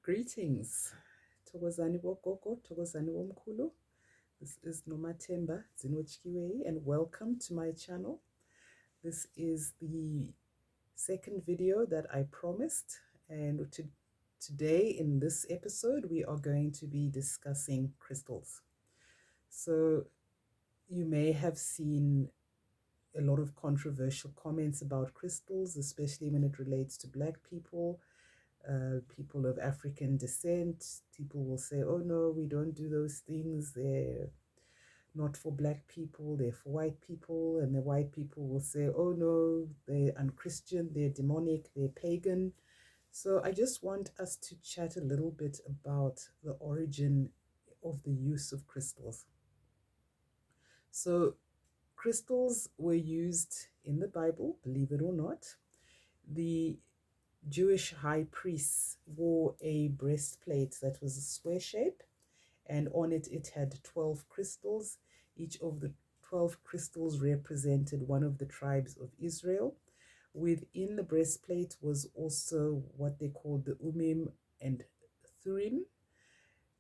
Greetings. Thokozani bogogo, thokozani bomkhulu. This is Nomathemba Zinotchikiwei and welcome to my channel. This is the second video that I promised, and today in this episode we are going to be discussing crystals. So you may have seen a lot of controversial comments about crystals, especially when it relates to Black people. People of African descent. People will say, oh no, we don't do those things. They're not for Black people, they're for white people. And the white people will say, oh no, they're unchristian, they're demonic, they're pagan. So I just want us to chat a little bit about the origin of the use of crystals. So crystals were used in the Bible, believe it or not. The Jewish high priests wore a breastplate that was a square shape, and on it had 12 crystals. Each of the 12 crystals represented one of the tribes of Israel. Within the breastplate was also what they called the Urim and Thurim.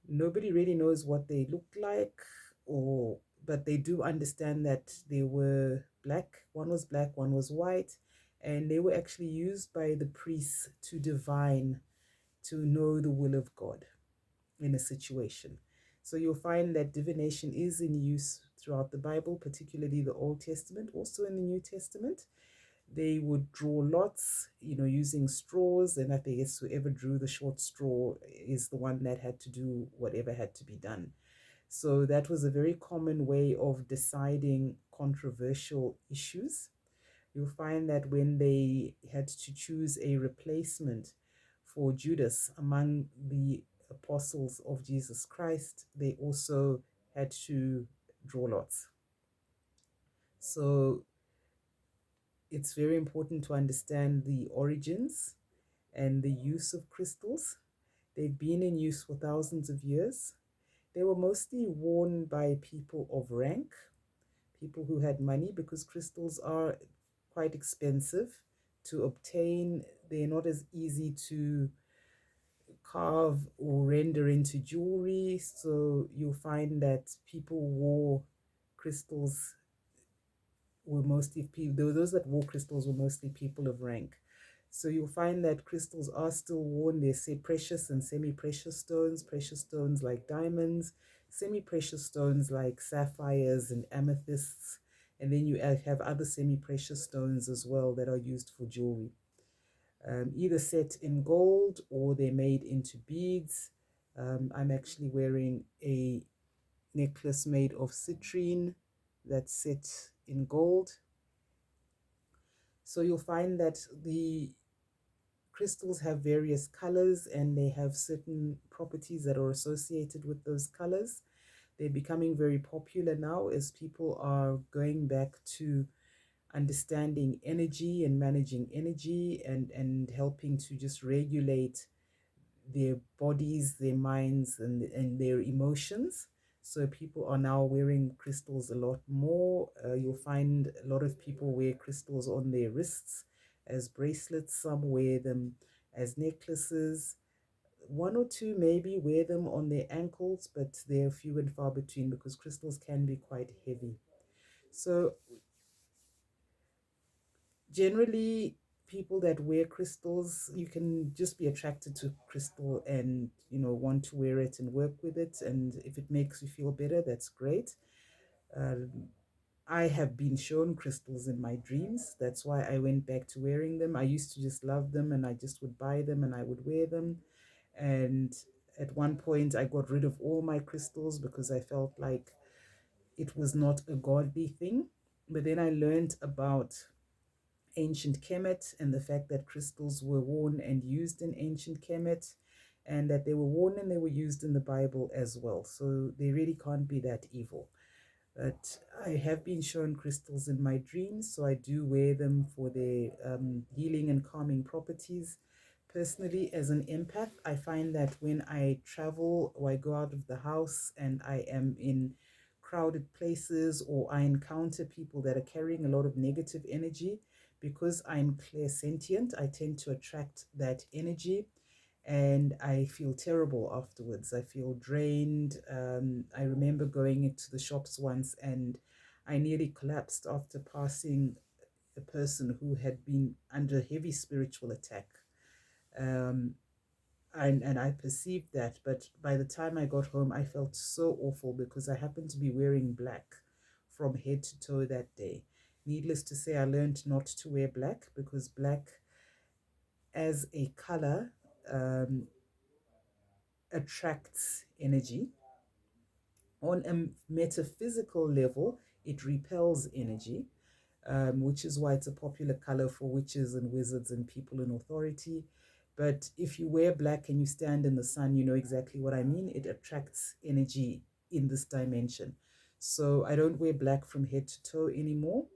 Nobody really knows what they looked like, but they do understand that they were black. One was black, one was white, and they were actually used by the priests to divine, to know the will of God in a situation. So you'll find that divination is in use throughout the Bible, particularly the Old Testament, also in the New Testament. They would draw lots, using straws, and I guess whoever drew the short straw is the one that had to do whatever had to be done. So that was a very common way of deciding controversial issues. You'll find that when they had to choose a replacement for Judas among the apostles of Jesus Christ, they also had to draw lots. So it's very important to understand the origins and the use of crystals. They've been in use for thousands of years. They were mostly worn by people of rank, people who had money, because crystals are quite expensive to obtain. They're not as easy to carve or render into jewelry. So you'll find that people wore crystals were mostly people, those that wore crystals were mostly people of rank. So you'll find that crystals are still worn. They say precious and semi-precious stones like diamonds, semi-precious stones like sapphires and amethysts, and then you have other semi-precious stones as well that are used for jewelry. Either set in gold or they're made into beads. I'm actually wearing a necklace made of citrine that's set in gold. So you'll find that the crystals have various colors and they have certain properties that are associated with those colors. They're becoming very popular now as people are going back to understanding energy and managing energy and helping to just regulate their bodies, their minds, and their emotions. So people are now wearing crystals a lot more. You'll find a lot of people wear crystals on their wrists as bracelets. Some wear them as necklaces. One or two maybe wear them on their ankles, but they're few and far between because crystals can be quite heavy. So generally, people that wear crystals, you can just be attracted to crystal and want to wear it and work with it, and if it makes you feel better, that's great. I have been shown crystals in my dreams. That's why I went back to wearing them. I used to just love them and I just would buy them and I would wear them, and at one point I got rid of all my crystals because I felt like it was not a godly thing. But then I learned about ancient Kemet and the fact that crystals were worn and used in ancient Kemet, and that they were worn and they were used in the Bible as well. So they really can't be that evil. But I have been shown crystals in my dreams, so I do wear them for their healing and calming properties. Personally, as an empath, I find that when I travel or I go out of the house and I am in crowded places or I encounter people that are carrying a lot of negative energy, because I'm clairsentient, I tend to attract that energy. and I feel terrible afterwards. I feel drained. I remember going into the shops once and I nearly collapsed after passing a person who had been under heavy spiritual attack. Um, and I perceived that, but by the time I got home, I felt so awful because I happened to be wearing black from head to toe that day. Needless to say, I learned not to wear black because black as a color um, attracts energy. On a metaphysical level, it repels energy, which is why it's a popular color for witches and wizards and people in authority. But if you wear black and you stand in the sun, you know exactly what I mean. It attracts energy in this dimension. So I don't wear black from head to toe anymore.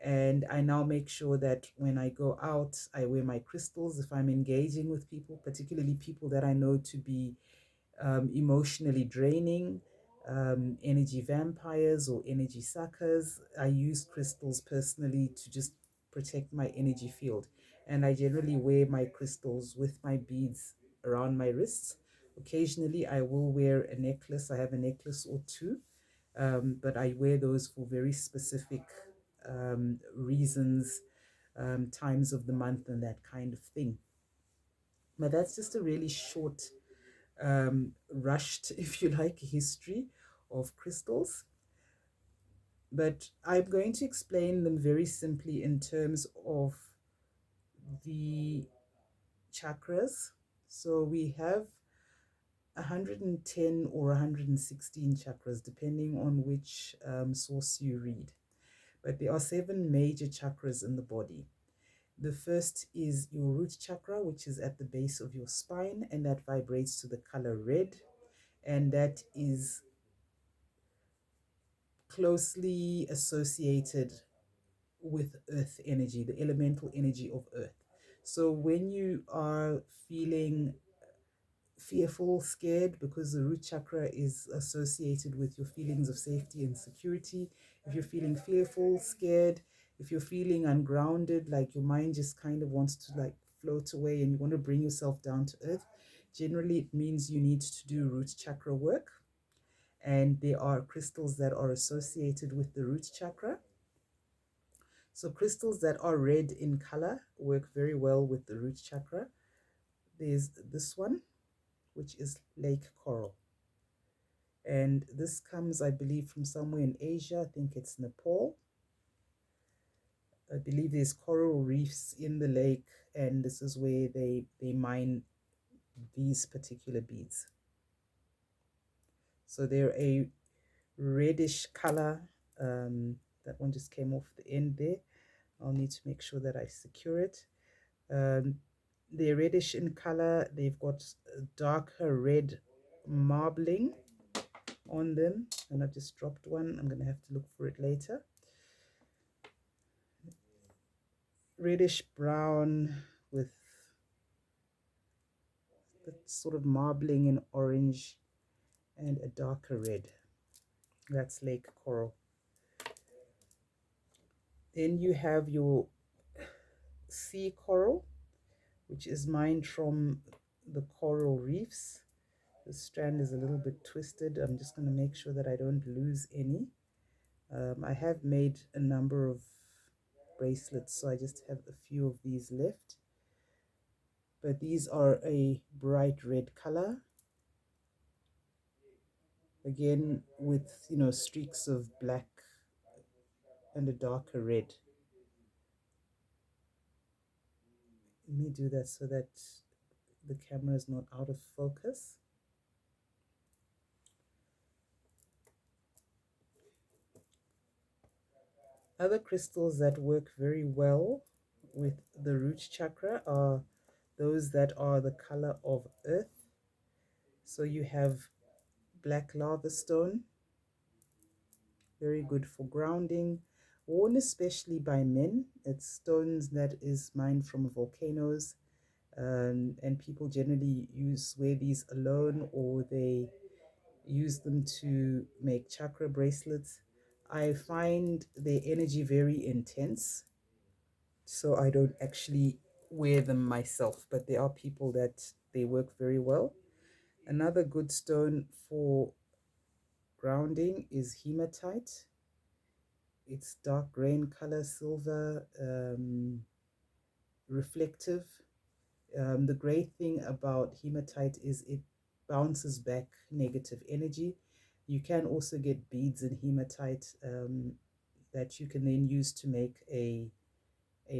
And I now make sure that when I go out, I wear my crystals if I'm engaging with people, particularly people that I know to be emotionally draining, energy vampires or energy suckers. I use crystals personally to just protect my energy field. And I generally wear my crystals with my beads around my wrists. Occasionally, I will wear a necklace. I have a necklace or two, but I wear those for very specific reasons, times of the month, and that kind of thing. But that's just a really short rushed, if you like, history of crystals. But I'm going to explain them very simply in terms of the chakras. So we have 110 or 116 chakras, depending on which source you read. But there are 7 major chakras in the body. The first is your root chakra, which is at the base of your spine, and that vibrates to the color red. And that is closely associated with earth energy, the elemental energy of earth. So when you are feeling fearful, scared, because the root chakra is associated with your feelings of safety and security, if you're feeling fearful, scared, if you're feeling ungrounded, like your mind just kind of wants to like float away and you want to bring yourself down to earth, generally it means you need to do root chakra work. And there are crystals that are associated with the root chakra. So crystals that are red in color work very well with the root chakra. There's this one, which is lake coral. And this comes, I believe, from somewhere in Asia. I think it's Nepal. I believe there's coral reefs in the lake, and this is where they mine these particular beads. So they're a reddish color. That one just came off the end there. I'll need to make sure that I secure it. They're reddish in color. They've got darker red marbling on them. And I just dropped one. I'm going to have to look for it later. Reddish brown with the sort of marbling in orange and a darker red. That's lake coral. Then you have your sea coral, which is mined from the coral reefs. The strand is a little bit twisted. I'm just going to make sure that I don't lose any. I have made a number of bracelets, so I just have a few of these left. But these are a bright red color. Again, with, you know, streaks of black and a darker red. Let me do that so that the camera is not out of focus. Other crystals that work very well with the root chakra are those that are the color of earth. So you have black lava stone, very good for grounding, worn especially by men. It's stones that is mined from volcanoes, and people generally wear these alone, or they use them to make chakra bracelets. I find their energy very intense, so I don't actually wear them myself, but there are people that they work very well. Another good stone for grounding is hematite. It's dark gray in color, silver, reflective. The great thing about hematite is it bounces back negative energy. You can also get beads in hematite that you can then use to make a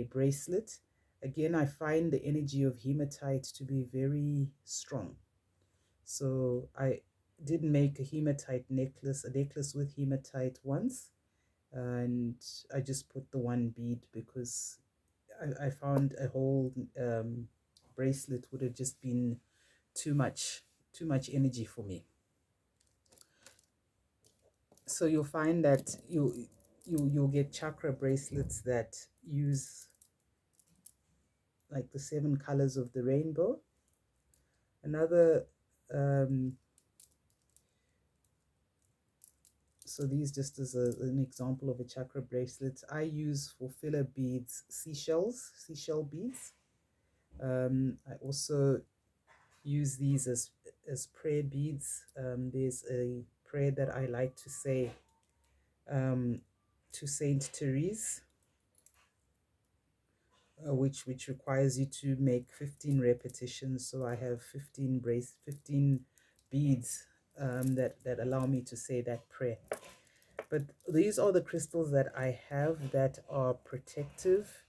bracelet. Again, I find the energy of hematite to be very strong. So I did make a hematite necklace, a necklace with hematite once, and I just put the one bead because I found a whole bracelet would have just been too much energy for me. So you'll find that you'll get chakra bracelets that use like the 7 colors of the rainbow. Another so these just as an example of a chakra bracelet, I use for filler beads seashell beads. I also use these as prayer beads. There's a prayer that I like to say to Saint Therese, which requires you to make 15 repetitions. So I have 15 beads that allow me to say that prayer. But these are the crystals that I have that are protective,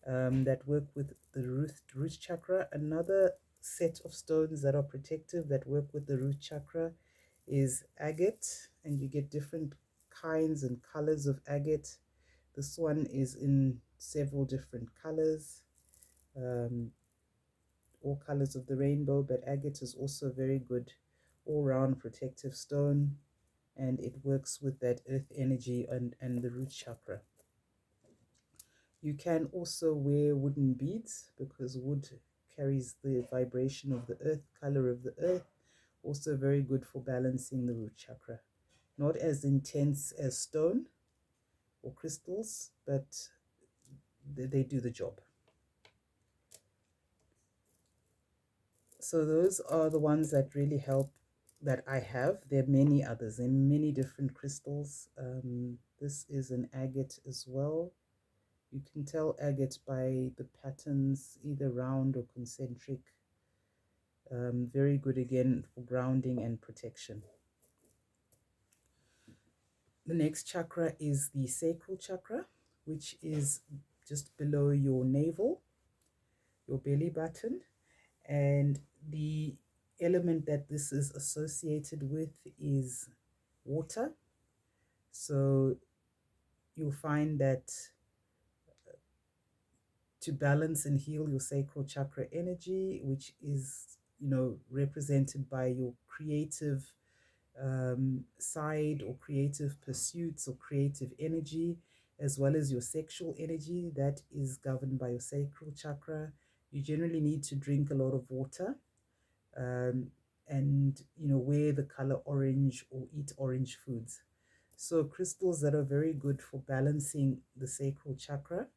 that work with the root chakra. Another set of stones that are protective that work with the root chakra is agate, and you get different kinds and colors of agate. This one is in several different colors, all colors of the rainbow, but agate is also very good all-round protective stone, and it works with that earth energy and the root chakra. You can also wear wooden beads because wood carries the vibration of the earth, color of the earth, also very good for balancing the root chakra. Not as intense as stone or crystals, but they do the job. So those are the ones that really help that I have. There are many others and many different crystals. This is an agate as well. You can tell agate by the patterns, either round or concentric. Very good again for grounding and protection. The next chakra is the sacral chakra, which is just below your navel, your belly button. And the element that this is associated with is water. So you'll find that to balance and heal your sacral chakra energy, which is, represented by your creative side or creative pursuits or creative energy, as well as your sexual energy that is governed by your sacral chakra. You generally need to drink a lot of water, and wear the color orange or eat orange foods. So crystals that are very good for balancing the sacral chakra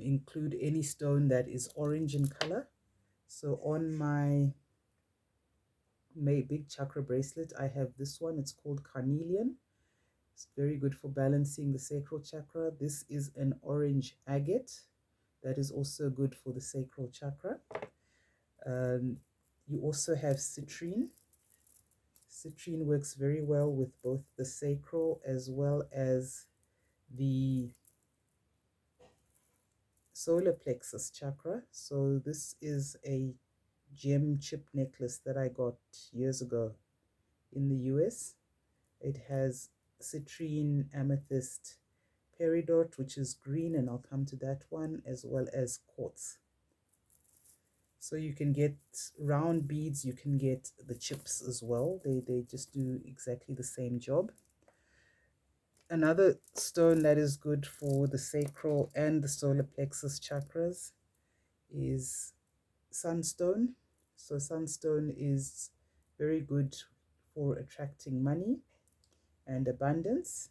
include any stone that is orange in color. So on my big chakra bracelet, I have this one. It's called carnelian. It's very good for balancing the sacral chakra. This is an orange agate that is also good for the sacral chakra. You also have citrine. Citrine works very well with both the sacral as well as the solar plexus chakra. So this is a gem chip necklace that I got years ago in the US. It has citrine, amethyst, peridot, which is green, and I'll come to that one, as well as quartz. So you can get round beads, you can get the chips as well. They just do exactly the same job. Another stone that is good for the sacral and the solar plexus chakras is sunstone. So sunstone is very good for attracting money and abundance,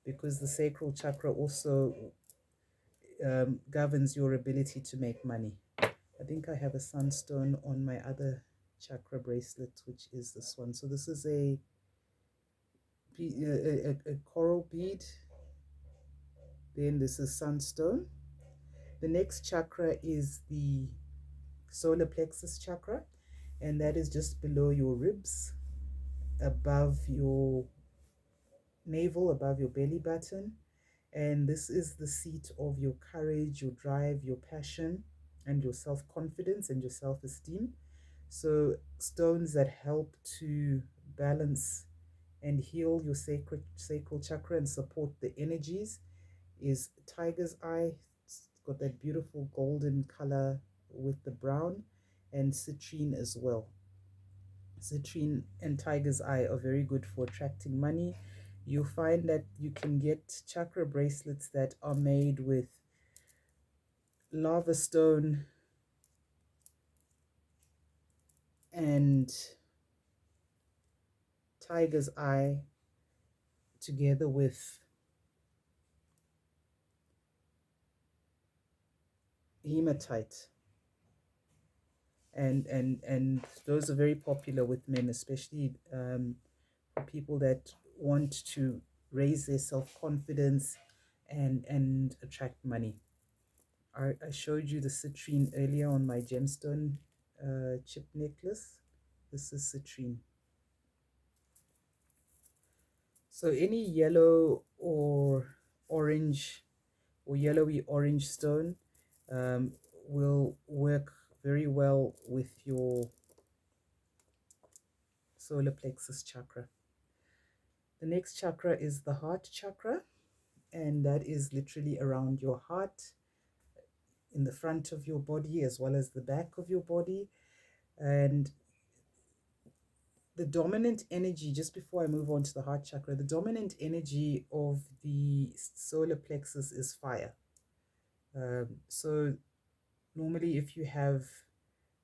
because the sacral chakra also governs your ability to make money. I think I have a sunstone on my other chakra bracelet, which is this one. So this is a coral bead. Then this is sunstone. The next chakra is the solar plexus chakra, and that is just below your ribs, above your navel, above your belly button. And this is the seat of your courage, your drive, your passion, and your self-confidence and your self-esteem. So stones that help to balance and heal your sacral chakra and support the energies is tiger's eye. It's got that beautiful golden color with the brown, and citrine as well. Citrine and tiger's eye are very good for attracting money. You'll find that you can get chakra bracelets that are made with lava stone and tiger's eye together with hematite, and those are very popular with men, especially for people that want to raise their self-confidence and attract money. I showed you the citrine earlier on my gemstone chip necklace. This is citrine. So any yellow or orange or yellowy orange stone um, will work very well with your solar plexus chakra. The next chakra is the heart chakra, and that is literally around your heart, in the front of your body as well as the back of your body. And the dominant energy, just before I move on to the heart chakra, the dominant energy of the solar plexus is fire. So normally if you have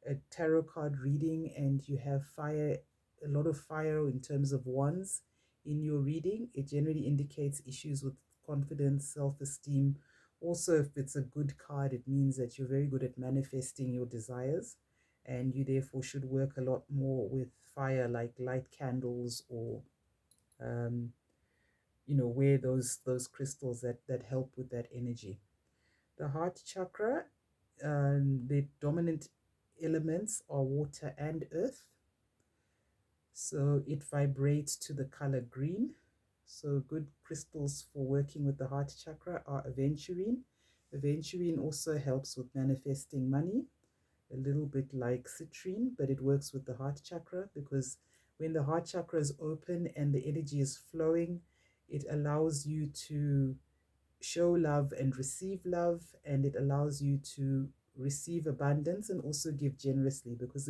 a tarot card reading and you have fire, a lot of fire in terms of wands in your reading, it generally indicates issues with confidence, self-esteem. Also, if it's a good card, it means that you're very good at manifesting your desires, and you therefore should work a lot more with fire, like light candles, or wear those crystals that help with that energy. The heart chakra, the dominant elements are water and earth. So it vibrates to the color green. So good crystals for working with the heart chakra are aventurine. Aventurine also helps with manifesting money, a little bit like citrine, but it works with the heart chakra, because when the heart chakra is open and the energy is flowing, it allows you to show love and receive love, and it allows you to receive abundance and also give generously, because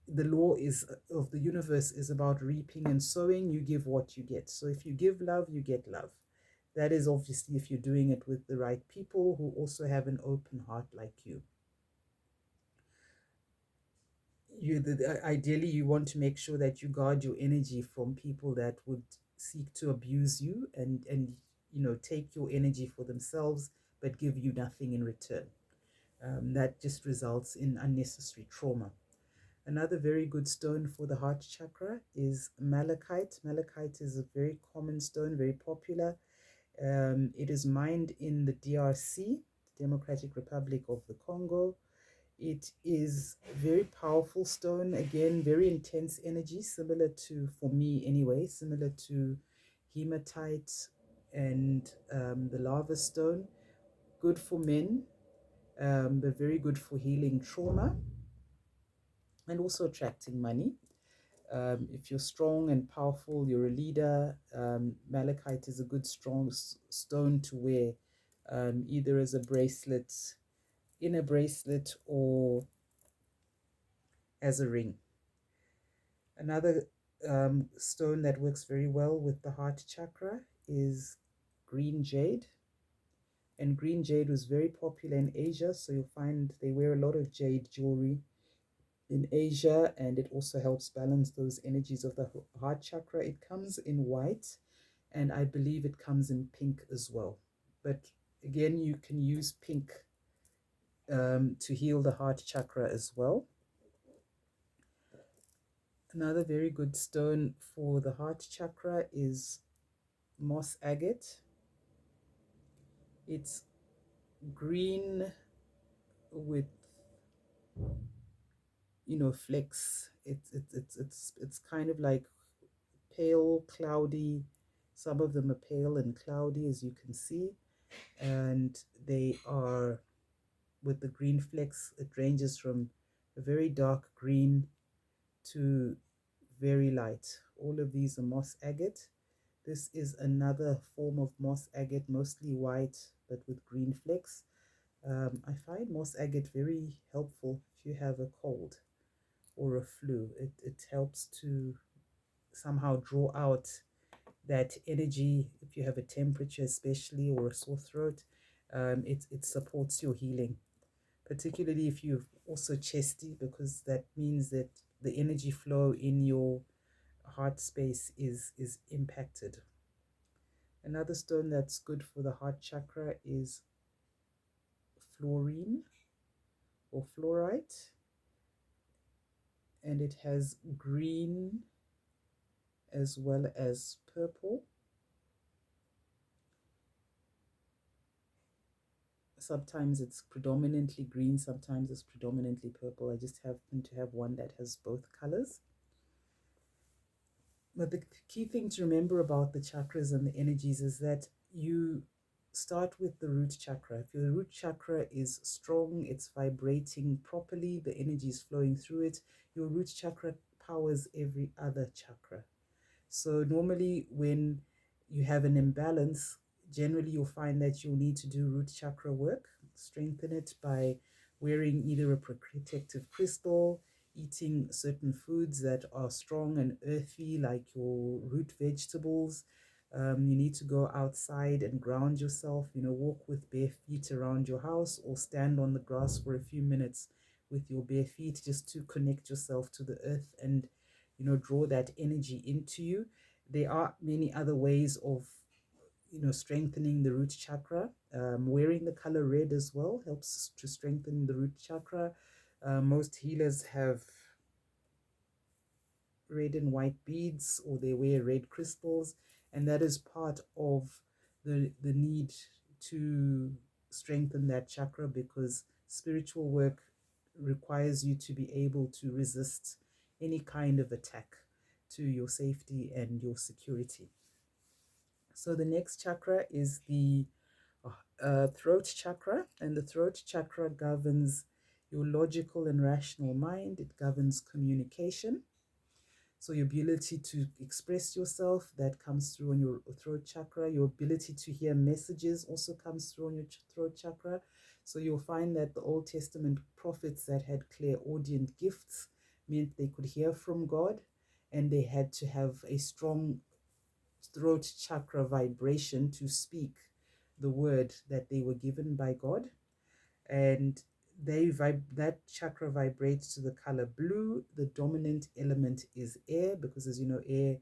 the law is of the universe is about reaping and sowing. You give what you get. So if you give love, you get love. That is obviously if you're doing it with the right people who also have an open heart like you. Ideally you want to make sure that you guard your energy from people that would seek to abuse you and take your energy for themselves but give you nothing in return. That just results in unnecessary trauma. Another very good stone for the heart chakra is malachite. Malachite is a very common stone, very popular. It is mined in the DRC, Democratic Republic of the Congo. It is a very powerful stone, again, very intense energy, similar to, for me anyway, similar to hematite and the lava stone. Good for men, but very good for healing trauma and also attracting money. If you're strong and powerful, you're a leader, malachite is a good strong stone to wear, either as a bracelet, in a bracelet, or as a ring. Another stone that works very well with the heart chakra is green jade. And green jade was very popular in Asia, so you'll find they wear a lot of jade jewelry in Asia, and it also helps balance those energies of the heart chakra. It comes in white, and I believe it comes in pink as well. But again, you can use pink to heal the heart chakra as well. Another very good stone for the heart chakra is moss agate. It's green with, flecks. It's kind of like pale, cloudy. Some of them are pale and cloudy, as you can see, and they are with the green flecks. It ranges from a very dark green to very light. All of these are moss agate. This is another form of moss agate, mostly white but with green flecks. I find moss agate very helpful if you have a cold or a flu. It helps to somehow draw out that energy. If you have a temperature especially, or a sore throat, it supports your healing, particularly if you're also chesty, because that means that the energy flow in your heart space is impacted. Another stone that's good for the heart chakra is fluorine or fluorite, and it has green as well as purple. Sometimes it's predominantly green, sometimes it's predominantly purple. I just happen to have one that has both colors. But the key thing to remember about the chakras and the energies is that you start with the root chakra. If your root chakra is strong, it's vibrating properly, the energy is flowing through it, your root chakra powers every other chakra. So normally when you have an imbalance, generally you'll find that you'll need to do root chakra work, strengthen it by wearing either a protective crystal, eating certain foods that are strong and earthy, like your root vegetables. You need to go outside and ground yourself, walk with bare feet around your house, or stand on the grass for a few minutes with your bare feet, just to connect yourself to the earth and draw that energy into you. There are many other ways of strengthening the root chakra. Wearing the color red as well helps to strengthen the root chakra. Most healers have red and white beads, or they wear red crystals, and that is part of the need to strengthen that chakra, because spiritual work requires you to be able to resist any kind of attack to your safety and your security. So the next chakra is the throat chakra, and the throat chakra governs your logical and rational mind. It governs communication. So your ability to express yourself, that comes through on your throat chakra. Your ability to hear messages also comes through on your throat chakra. So you'll find that the Old Testament prophets that had clairaudient gifts meant they could hear from God, and they had to have a strong throat chakra vibration to speak the word that they were given by God. And that chakra vibrates to the color blue. The dominant element is air, because as you know, air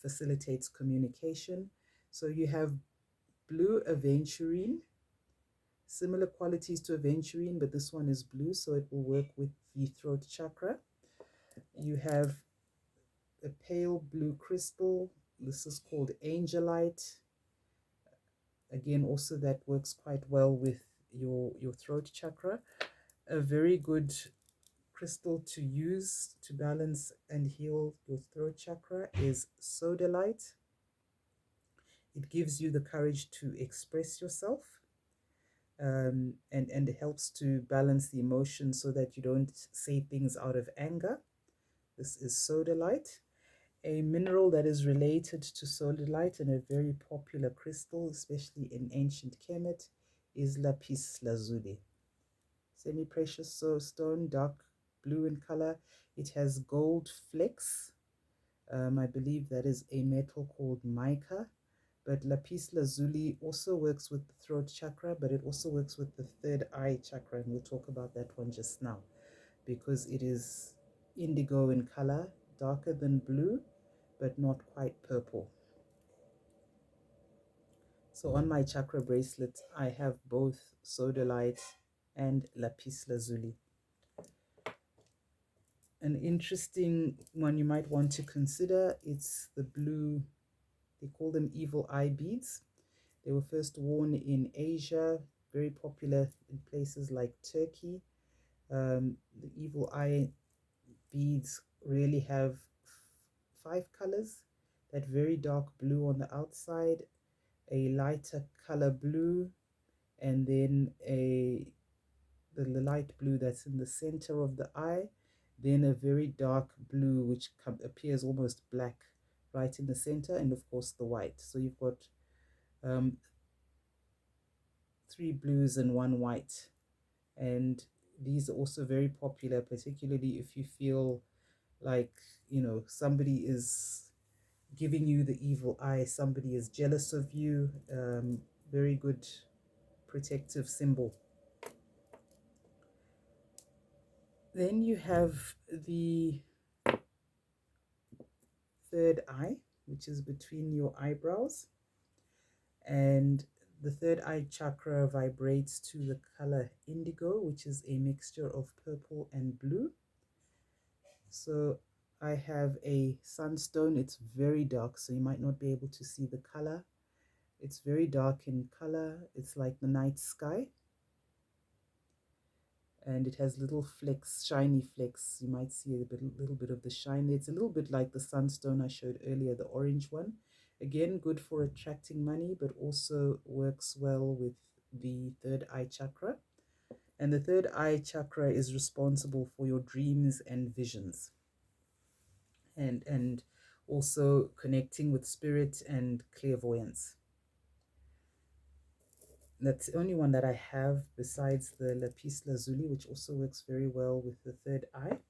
facilitates communication. So you have blue aventurine, similar qualities to aventurine, but this one is blue, so it will work with the throat chakra. You have a pale blue crystal. This is called angelite. Again, also that works quite well with your throat chakra. A very good crystal to use to balance and heal your throat chakra is sodalite. It gives you the courage to express yourself, and it helps to balance the emotions so that you don't say things out of anger. This is sodalite. A mineral that is related to sodalite and a very popular crystal, especially in ancient Kemet, is lapis lazuli. Semi-precious stone, dark blue in color. It has gold flecks. I believe that is a metal called mica. But lapis lazuli also works with the throat chakra, but it also works with the third eye chakra, and we'll talk about that one just now, because it is indigo in color, darker than blue, but not quite purple. So on my chakra bracelet, I have both sodalite and lapis lazuli. An interesting one you might want to consider, it's the blue, they call them evil eye beads. They were first worn in Asia, very popular in places like Turkey. The evil eye beads really have 5 colors: that very dark blue on the outside, a lighter color blue, and then the light blue that's in the center of the eye, then a very dark blue which appears almost black right in the center, and of course the white. So you've got 3 blues and 1 white, and these are also very popular, particularly if you feel like, somebody is giving you the evil eye, somebody is jealous of you. Very good protective symbol. Then you have the third eye, which is between your eyebrows, and the third eye chakra vibrates to the color indigo, which is a mixture of purple and blue. So I have a sunstone. It's very dark, so you might not be able to see the color. It's very dark in color. It's like the night sky. And it has little flecks, shiny flecks. You might see a little bit of the shine. It's a little bit like the sunstone I showed earlier, the orange one. Again, good for attracting money, but also works well with the third eye chakra. And the third eye chakra is responsible for your dreams and visions, and also connecting with spirit and clairvoyance. That's the only one that I have besides the lapis lazuli, which also works very well with the third eye.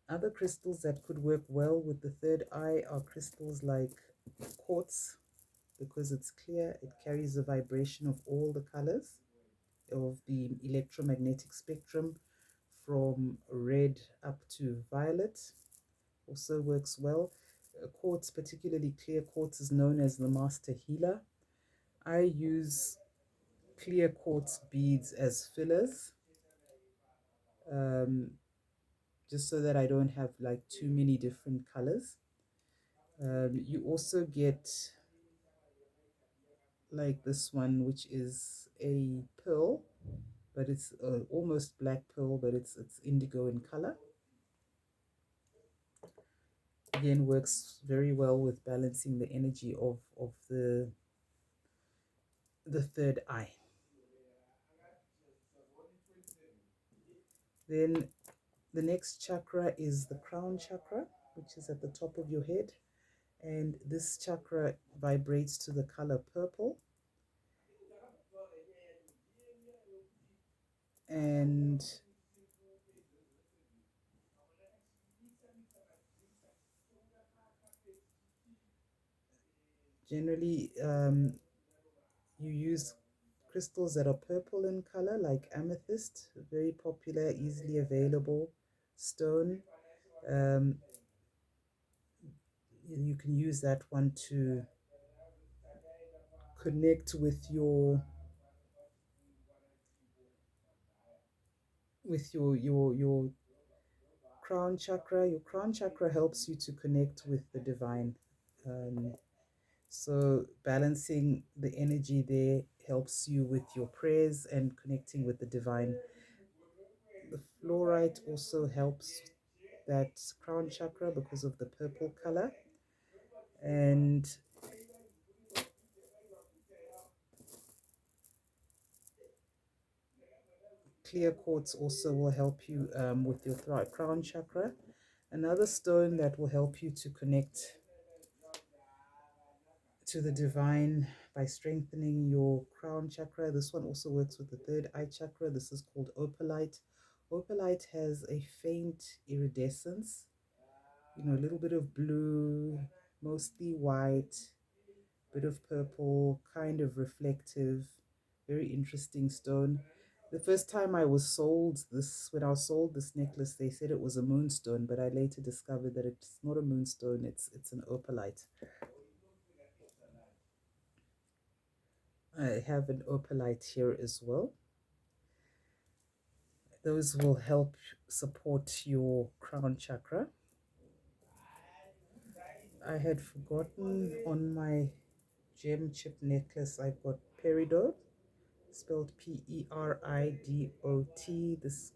Other crystals that could work well with the third eye are crystals like quartz, because it's clear, it carries the vibration of all the colors of the electromagnetic spectrum from red up to violet. Also works well. Quartz, particularly clear quartz, is known as the master healer. I use clear quartz beads as fillers, just so that I don't have like too many different colors. You also get like this one, which is a pearl, but it's almost black pearl, but it's indigo in color. Again, works very well with balancing the energy of the third eye. Then the next chakra is the crown chakra, which is at the top of your head. And this chakra vibrates to the color purple. And generally, you use crystals that are purple in color, like amethyst, very popular, easily available stone. You can use that one to connect with your crown chakra. Your crown chakra helps you to connect with the divine. So balancing the energy there helps you with your prayers and connecting with the divine. The fluorite also helps that crown chakra because of the purple color. And clear quartz also will help you with your crown chakra. Another stone that will help you to connect to the divine by strengthening your crown chakra. This one also works with the third eye chakra. This is called opalite. Opalite has a faint iridescence, a little bit of blue, mostly white, bit of purple, kind of reflective, very interesting stone. The first time when I was sold this necklace, they said it was a moonstone, but I later discovered that it's not a moonstone, it's an opalite. I have an opalite here as well. Those will help support your crown chakra. I had forgotten on my gem chip necklace, I've got peridot, spelled Peridot. This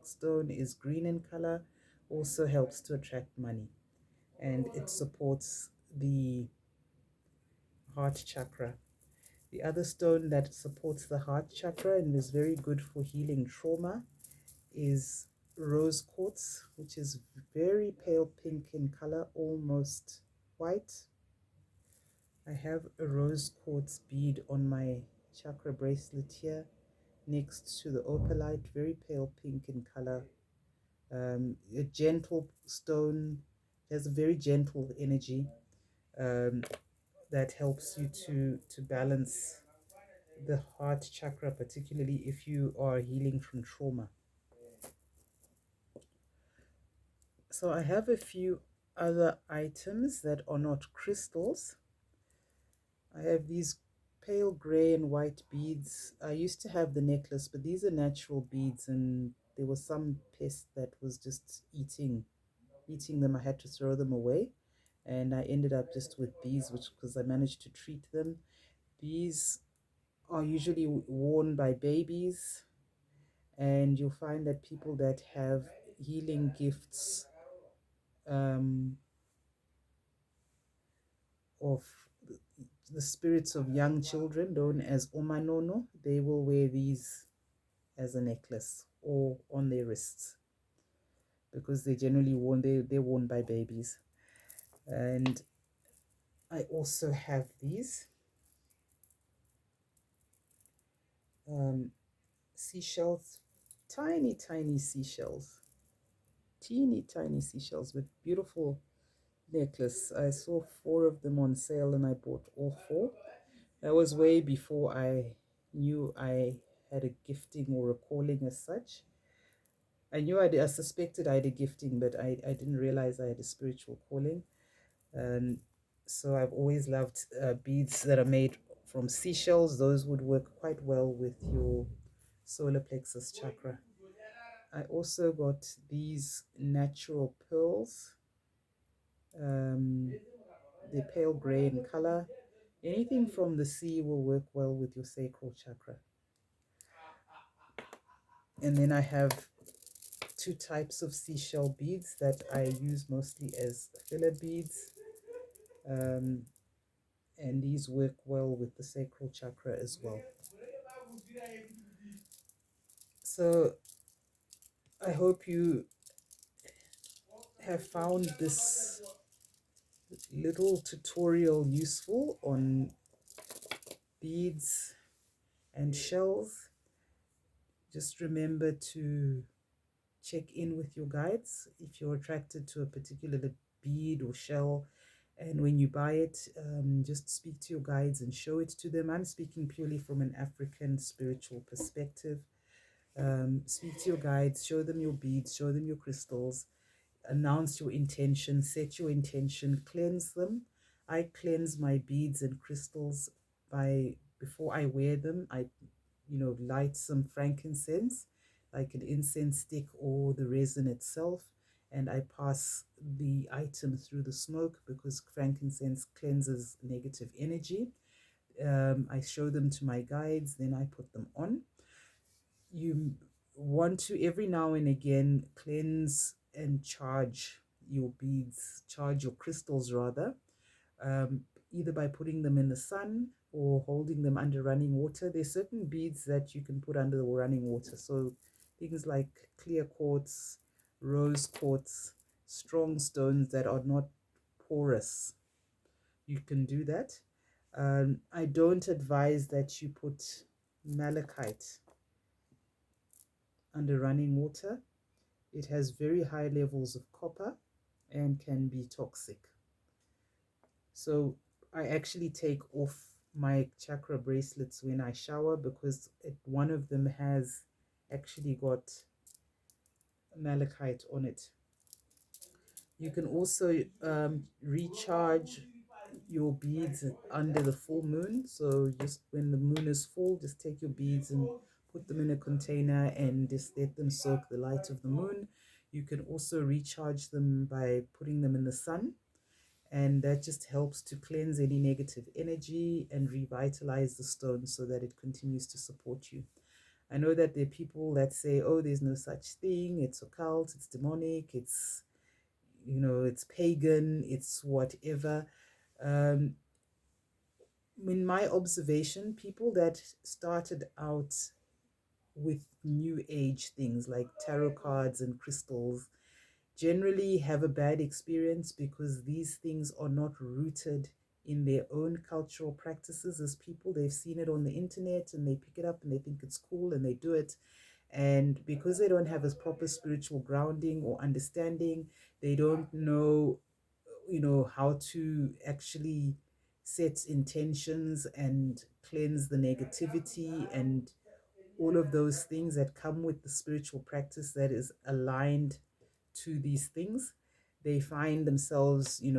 stone is green in color, also helps to attract money, and it supports the heart chakra. The other stone that supports the heart chakra and is very good for healing trauma is rose quartz, which is very pale pink in color, almost white. I have a rose quartz bead on my chakra bracelet here next to the opalite, very pale pink in color. A gentle stone, has a very gentle energy that helps you to balance the heart chakra, particularly if you are healing from trauma. So I have a few other items that are not crystals. I have these pale gray and white beads. I used to have the necklace, but these are natural beads, and there was some pest that was just eating them. I had to throw them away, and I ended up just with these, which because I managed to treat them. These are usually worn by babies, and you'll find that people that have healing gifts of the spirits of young children, known as omanono, they will wear these as a necklace or on their wrists, because they're generally worn, they're worn by babies. And I also have these seashells, tiny seashells, teeny tiny seashells with beautiful necklace. I saw 4 of them on sale and I bought all 4. That was way before I knew I had a gifting or a calling as such. I suspected I had a gifting, but I didn't realize I had a spiritual calling. And so I've always loved beads that are made from seashells. Those would work quite well with your solar plexus chakra. I also got these natural pearls. They're pale gray in color. Anything from the sea will work well with your sacral chakra. And then I have 2 types of seashell beads that I use mostly as filler beads. And these work well with the sacral chakra as well. So I hope you have found this little tutorial useful on beads and shells. Just remember to check in with your guides if you're attracted to a particular bead or shell, and when you buy it, just speak to your guides and show it to them. I'm speaking purely from an African spiritual perspective. Speak to your guides, show them your beads, show them your crystals, announce your intention, set your intention, cleanse them. I cleanse my beads and crystals before I wear them. I light some frankincense, like an incense stick or the resin itself, and I pass the item through the smoke because frankincense cleanses negative energy. I show them to my guides, then I put them on. You want to every now and again cleanse and charge your beads, charge your crystals rather, either by putting them in the sun or holding them under running water. There's certain beads that you can put under the running water. So things like clear quartz, rose quartz, strong stones that are not porous, you can do that. I don't advise that you put malachite under running water. It has very high levels of copper and can be toxic. So I actually take off my chakra bracelets when I shower because one of them has actually got malachite on it. You can also recharge your beads under the full moon. So just when the moon is full, just take your beads and put them in a container and just let them soak the light of the moon. You can also recharge them by putting them in the sun, and that just helps to cleanse any negative energy and revitalize the stone so that it continues to support you. I know that there are people that say, oh, there's no such thing, it's occult, it's demonic, it's, it's pagan, it's whatever. In my observation, people that started out with new age things like tarot cards and crystals generally have a bad experience because these things are not rooted in their own cultural practices as people. They've seen it on the internet and they pick it up and they think it's cool and they do it. And because they don't have a proper spiritual grounding or understanding, they don't know, how to actually set intentions and cleanse the negativity and all of those things that come with the spiritual practice that is aligned to these things. They find themselves, in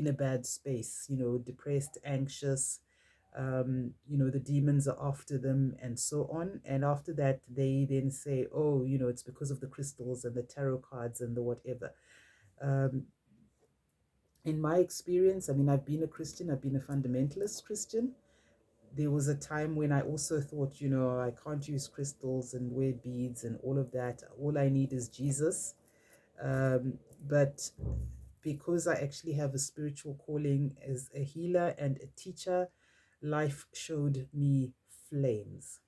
a bad space, depressed, anxious, the demons are after them and so on. And after that, they then say, oh, it's because of the crystals and the tarot cards and the whatever. Um, in my experience, I mean, I've been a Christian, I've been a fundamentalist Christian. There was a time when I also thought, I can't use crystals and wear beads and all of that. All I need is Jesus. But because I actually have a spiritual calling as a healer and a teacher, life showed me flames.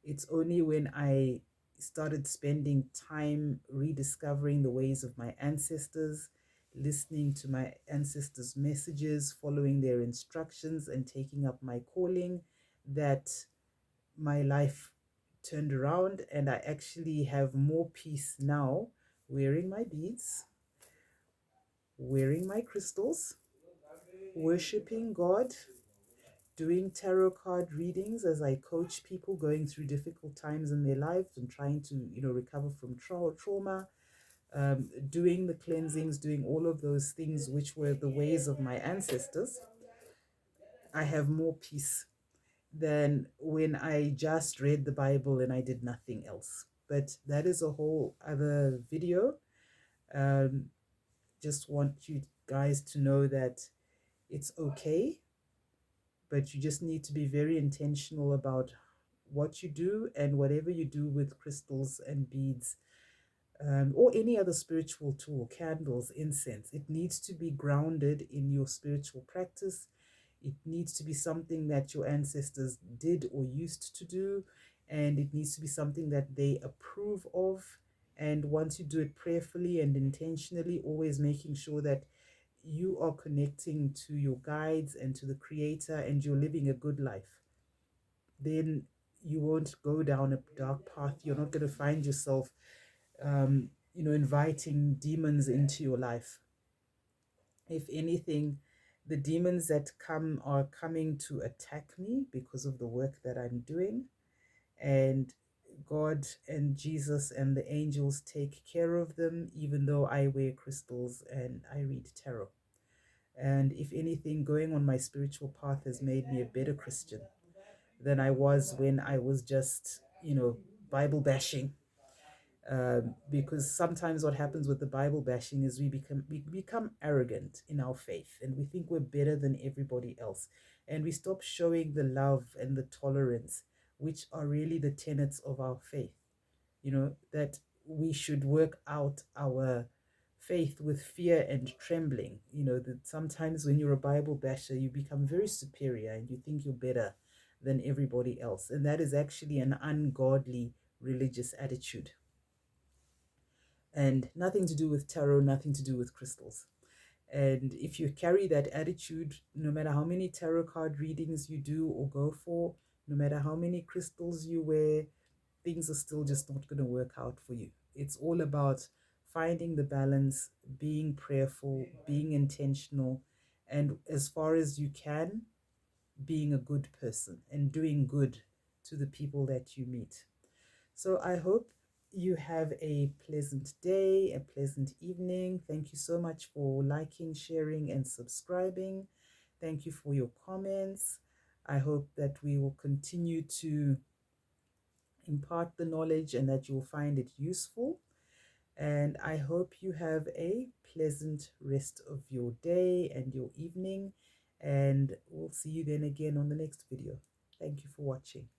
It's only when I started spending time rediscovering the ways of my ancestors, listening to my ancestors' messages, following their instructions, and taking up my calling, that my life turned around and I actually have more peace now wearing my beads, wearing my crystals, worshiping God, doing tarot card readings as I coach people going through difficult times in their lives and trying to, recover from trauma, doing the cleansings, doing all of those things which were the ways of my ancestors. I have more peace than when I just read the Bible and I did nothing else. But that is a whole other video. Um, just want you guys to know that it's okay, but you just need to be very intentional about what you do and whatever you do with crystals and beads, or any other spiritual tool, candles, incense. It needs to be grounded in your spiritual practice. It needs to be something that your ancestors did or used to do, and it needs to be something that they approve of. And once you do it prayerfully and intentionally, always making sure that you are connecting to your guides and to the Creator and you're living a good life, then you won't go down a dark path. You're not going to find yourself, inviting demons into your life. If anything, the demons that come are coming to attack me because of the work that I'm doing. And God and Jesus and the angels take care of them, even though I wear crystals and I read tarot. And if anything, going on my spiritual path has made me a better Christian than I was when I was just, Bible bashing. Because sometimes what happens with the Bible bashing is we become arrogant in our faith and we think we're better than everybody else, and we stop showing the love and the tolerance, which are really the tenets of our faith. That we should work out our faith with fear and trembling. That sometimes when you're a Bible basher, you become very superior and you think you're better than everybody else, and that is actually an ungodly religious attitude. And nothing to do with tarot, nothing to do with crystals. And if you carry that attitude, no matter how many tarot card readings you do or go for, no matter how many crystals you wear, things are still just not going to work out for you. It's all about finding the balance, being prayerful, being intentional, and as far as you can, being a good person and doing good to the people that you meet. So I hope you have a pleasant day, a pleasant evening. Thank you so much for liking, sharing, and subscribing. Thank you for your comments. I hope that we will continue to impart the knowledge and that you'll find it useful. And I hope you have a pleasant rest of your day and your evening. And we'll see you then again on the next video. Thank you for watching.